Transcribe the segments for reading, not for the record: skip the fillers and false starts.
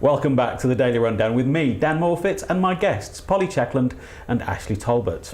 Welcome back to the Daily Rundown with me, Dan Morfitt, and my guests, Checkland and Ashleigh Talbot.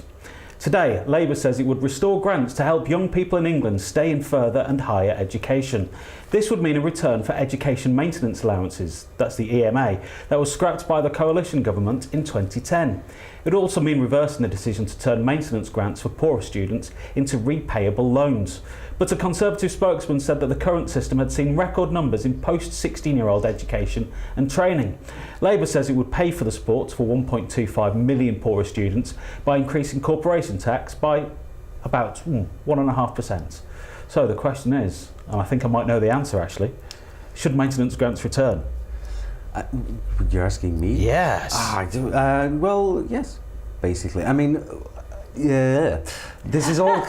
Today, Labour says it would restore grants to help young people in England stay in further and higher education. This would mean a return for education maintenance allowances, that's the EMA, that was scrapped by the coalition government in 2010. It would also mean reversing the decision to turn maintenance grants for poorer students into repayable loans. But a Conservative spokesman said that the current system had seen record numbers in post-16-year-old education and training. Labour says it would pay for the support for 1.25 million poorer students by increasing corporation tax by about 1.5%. So the question is, and I think I might know the answer actually, should maintenance grants return? You're asking me? Yes. Well, yes, basically. I mean, yeah, this is all.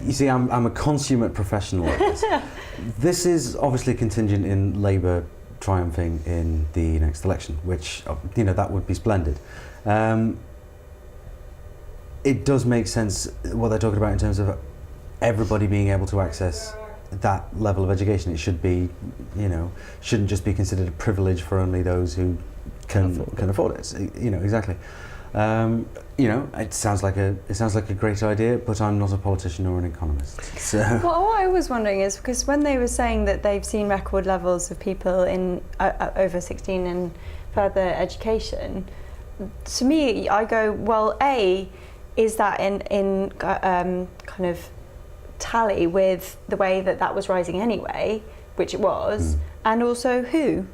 You see, I'm a consummate professional at this. This is obviously contingent in Labour triumphing in the next election, which, that would be splendid. It does make sense what they're talking about in terms of everybody being able to access that level of education. It should be, shouldn't just be considered a privilege for only those who can afford it. Exactly. It sounds like a great idea, but I'm not a politician or an economist. So. Well, what I was wondering is, because when they were saying that they've seen record levels of people in over 16 in further education, to me, I go, well, A, is that in kind of tally with the way that was rising anyway, which it was, and also who?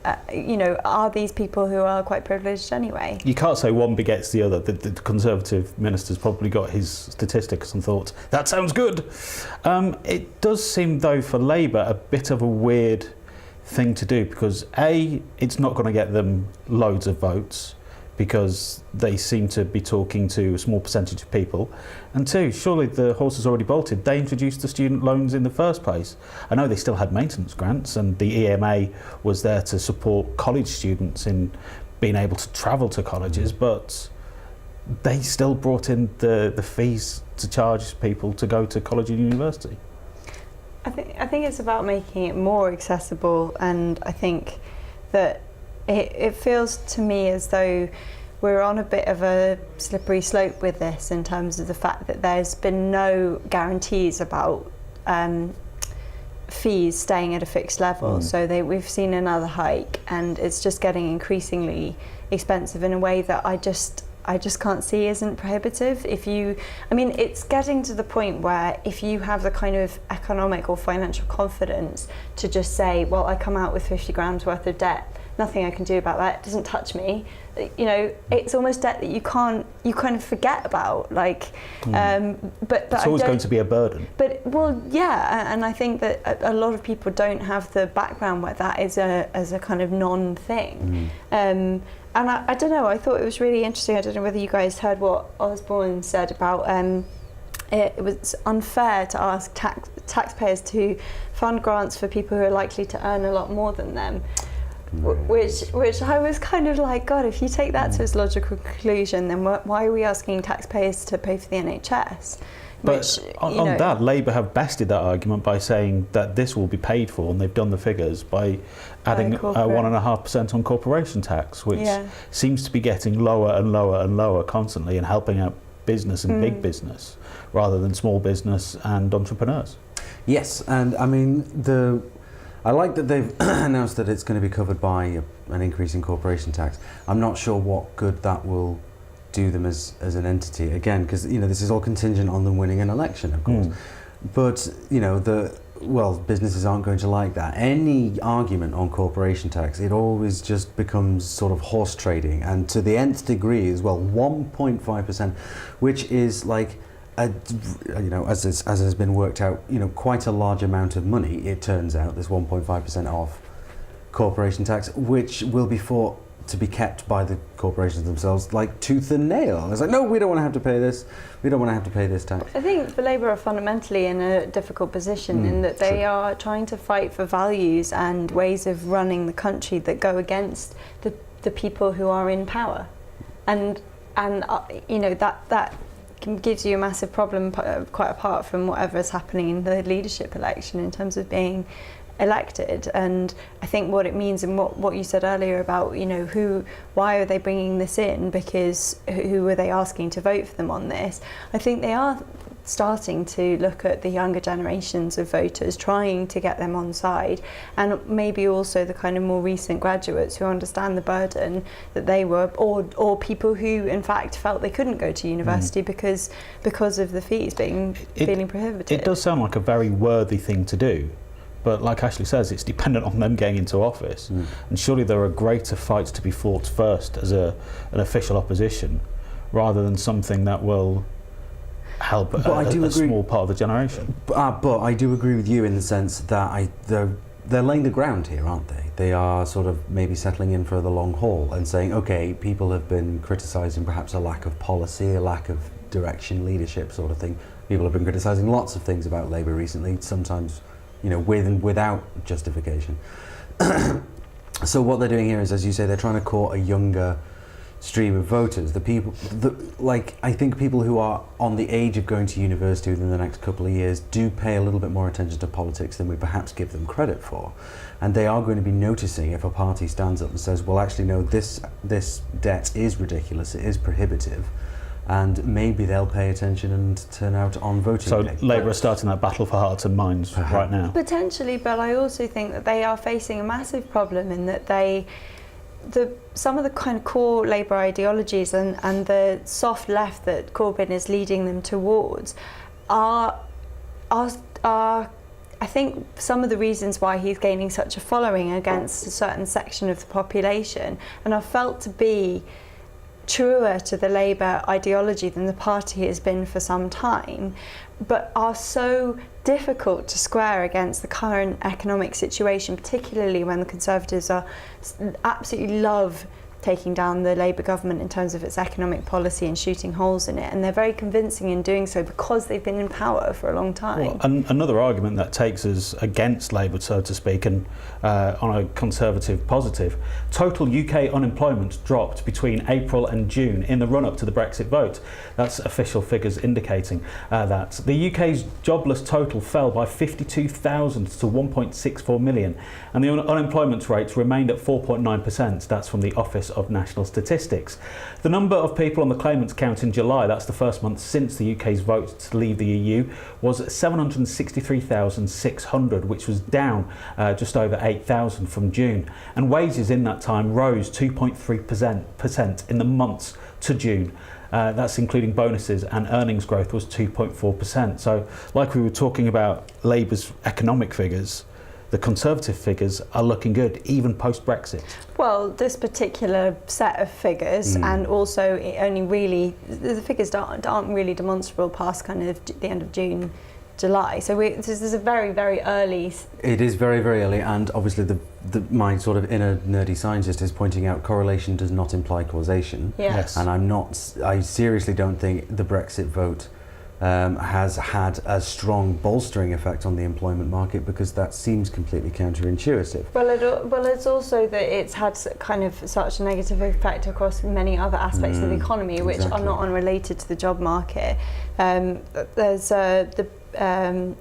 Are these people who are quite privileged anyway? You can't say one begets the other. The Conservative minister's probably got his statistics and thought, that sounds good. It does seem, though, for Labour a bit of a weird thing to do, because A, it's not going to get them loads of votes, because they seem to be talking to a small percentage of people, and two, surely the horse has already bolted. They introduced the student loans in the first place. I know they still had maintenance grants, and the EMA was there to support college students in being able to travel to colleges, but they still brought in the fees to charge people to go to college and university. I think it's about making it more accessible, and I think that it feels to me as though we're on a bit of a slippery slope with this, in terms of the fact that there's been no guarantees about fees staying at a fixed level. So we've seen another hike, and it's just getting increasingly expensive in a way that I just can't see isn't prohibitive. It's getting to the point where if you have the kind of economic or financial confidence to just say, well, I come out with 50 grams worth of debt, nothing I can do about that, it doesn't touch me. It's almost debt that you kind of forget about. But it's always going to be a burden. But and I think that a lot of people don't have the background where that is as a kind of non-thing. And I don't know, I thought it was really interesting. I don't know whether you guys heard what Osborne said about it was unfair to ask taxpayers to fund grants for people who are likely to earn a lot more than them. Which I was kind of like, God, if you take that to its logical conclusion, then why are we asking taxpayers to pay for the NHS? But on that, Labour have bested that argument by saying that this will be paid for, and they've done the figures by adding 1.5% on corporation tax, which seems to be getting lower and lower and lower constantly, and helping out business and big business rather than small business and entrepreneurs. Yes, and I like that they've announced that it's going to be covered by an increase in corporation tax. I'm not sure what good that will do them as an entity, again, because this is all contingent on them winning an election, of course. But businesses aren't going to like that. Any argument on corporation tax, it always just becomes sort of horse trading, and to the nth degree as well. 1.5%, which is like, as has been worked out, quite a large amount of money. It turns out, this 1.5% off corporation tax, which will be thought to be kept by the corporations themselves like tooth and nail. It's like, no, we don't want to have to pay this. We don't want to have to pay this tax. I think the Labour are fundamentally in a difficult position in that they are trying to fight for values and ways of running the country that go against the people who are in power, and that gives you a massive problem, quite apart from whatever's happening in the leadership election, in terms of being elected. And I think what it means, and what you said earlier about, why are they bringing this in, because who are they asking to vote for them on this? I think they are starting to look at the younger generations of voters, trying to get them on side, and maybe also the kind of more recent graduates who understand the burden that they were, or people who in fact felt they couldn't go to university because of the fees being prohibited. It does sound like a very worthy thing to do, but like Ashleigh says, it's dependent on them getting into office, and surely there are greater fights to be fought first as an official opposition, rather than something that will help a small part of the generation. But I do agree with you in the sense that they're laying the ground here, aren't they? They are sort of maybe settling in for the long haul and saying, okay, people have been criticising perhaps a lack of policy, a lack of direction, leadership sort of thing. People have been criticising lots of things about Labour recently, sometimes with and without justification. So what they're doing here is, as you say, they're trying to court a younger stream of voters. I think people who are on the age of going to university within the next couple of years do pay a little bit more attention to politics than we perhaps give them credit for, and they are going to be noticing if a party stands up and says, well, actually no, this debt is ridiculous, it is prohibitive, and maybe they'll pay attention and turn out on voting So day. Labour are starting that battle for hearts and minds right now. Potentially, but I also think that they are facing a massive problem in that some of the kind of core Labour ideologies and the soft left that Corbyn is leading them towards are I think some of the reasons why he's gaining such a following against a certain section of the population, and are felt to be truer to the Labour ideology than the party has been for some time, but are so difficult to square against the current economic situation, particularly when the Conservatives absolutely love taking down the Labour government in terms of its economic policy and shooting holes in it, and they're very convincing in doing so because they've been in power for a long time. Well, another argument that takes us against Labour, so to speak, and on a Conservative positive, total UK unemployment dropped between April and June in the run-up to the Brexit vote. That's official figures indicating that. The UK's jobless total fell by 52,000 to 1.64 million, and the unemployment rate remained at 4.9%. That's from the Office of National Statistics. The number of people on the claimants count in July, that's the first month since the UK's vote to leave the EU, was 763,600, which was down just over 8,000 from June. And wages in that time rose 2.3% in the months to June. That's including bonuses, and earnings growth was 2.4%. So like we were talking about Labour's economic figures, the Conservative figures are looking good, even post-Brexit. Well, this particular set of figures, and also it only really, the figures aren't really demonstrable past kind of the end of June, July. So this is a very, very early. It is very, very early, and obviously my sort of inner nerdy scientist is pointing out correlation does not imply causation. Yeah. Yes. And I seriously don't think the Brexit vote has had a strong bolstering effect on the employment market, because that seems completely counterintuitive. Well, it's also that it's had kind of such a negative effect across many other aspects of the economy, which are not unrelated to the job market. There's the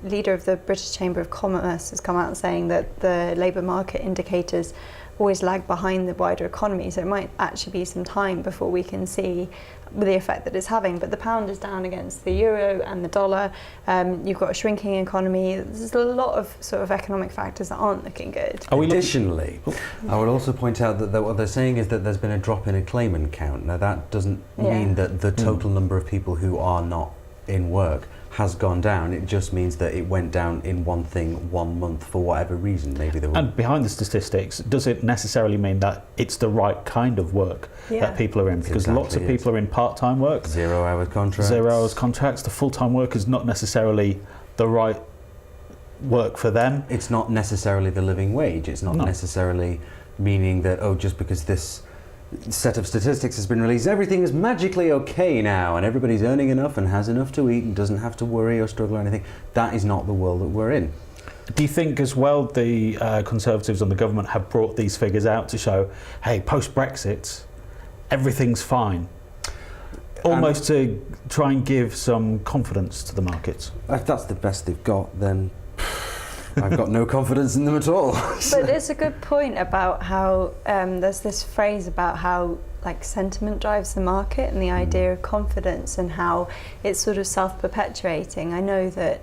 leader of the British Chamber of Commerce has come out saying that the labour market indicators always lag behind the wider economy, so it might actually be some time before we can see the effect that it's having. But the pound is down against the euro and the dollar. You've got a shrinking economy. There's a lot of sort of economic factors that aren't looking good. Additionally, I would also point out that what they're saying is that there's been a drop in a claimant count. Now that doesn't mean that the total number of people who are not in work has gone down. It just means that it went down in one month for whatever reason. Maybe there were. And behind the statistics, does it necessarily mean that it's the right kind of work that people are in? Because lots of people are in part-time work, 0 hour contracts. 0 hours contracts. The full-time work is not necessarily the right work for them. It's not necessarily the living wage. It's not necessarily meaning that, just because this set of statistics has been released, everything is magically okay now and everybody's earning enough and has enough to eat and doesn't have to worry or struggle or anything. That is not the world that we're in. Do you think as well the Conservatives and the government have brought these figures out to show, hey, post-Brexit, everything's fine? Almost to try and give some confidence to the markets. If that's the best they've got, then I've got no confidence in them at all. But it's a good point about how there's this phrase about how like sentiment drives the market, and the idea of confidence, and how it's sort of self-perpetuating. I know that,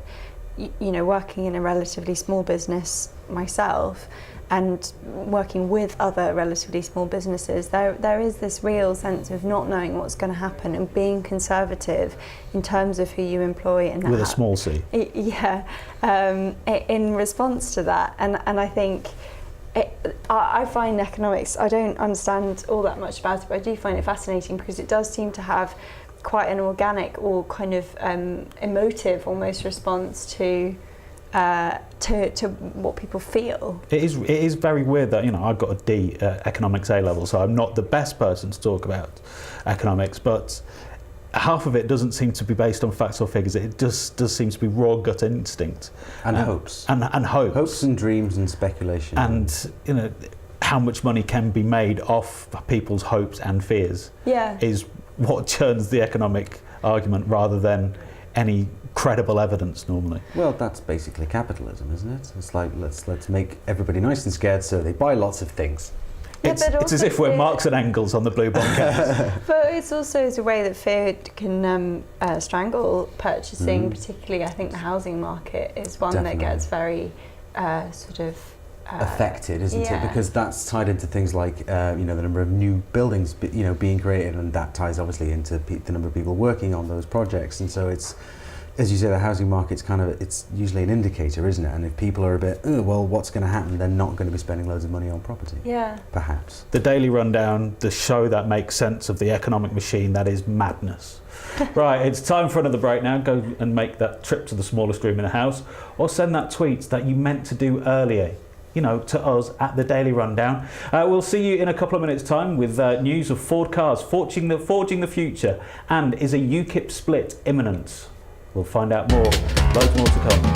you know, working in a relatively small business myself, and working with other relatively small businesses, there is this real sense of not knowing what's going to happen and being conservative in terms of who you employ and with a small c. Yeah, in response to that, and I think I find economics, I don't understand all that much about it, but I do find it fascinating because it does seem to have quite an organic or kind of emotive almost response to what people feel. It is very weird that, you know, I got a D at economics A level, so I'm not the best person to talk about economics, but half of it doesn't seem to be based on facts or figures. It just does seem to be raw gut instinct And hopes. and hopes. Hopes and dreams and speculation. And, you know, how much money can be made off people's hopes and fears is what churns the economic argument rather than any credible evidence normally. Well, that's basically capitalism, isn't it? It's like, let's make everybody nice and scared so they buy lots of things. It's as if we're Marx and Engels on the blue bond case. But it's also a way that fear can strangle purchasing, particularly I think the housing market is one Definitely. that gets very sort of affected, isn't it? Because that's tied into things like you know, the number of new buildings being created, and that ties obviously into the number of people working on those projects. And so it's, as you say, the housing market's it's usually an indicator, isn't it? And if people are a bit, well, what's going to happen? They're not going to be spending loads of money on property. Yeah. Perhaps. The Daily Rundown, the show that makes sense of the economic machine that is madness. Right, it's time for another break now. Go and make that trip to the smallest room in the house, or send that tweet that you meant to do earlier, you know, to us at the Daily Rundown. We'll see you in a couple of minutes' time with news of Ford cars forging the future, and is a UKIP split imminent? We'll find out more. Loads more to come.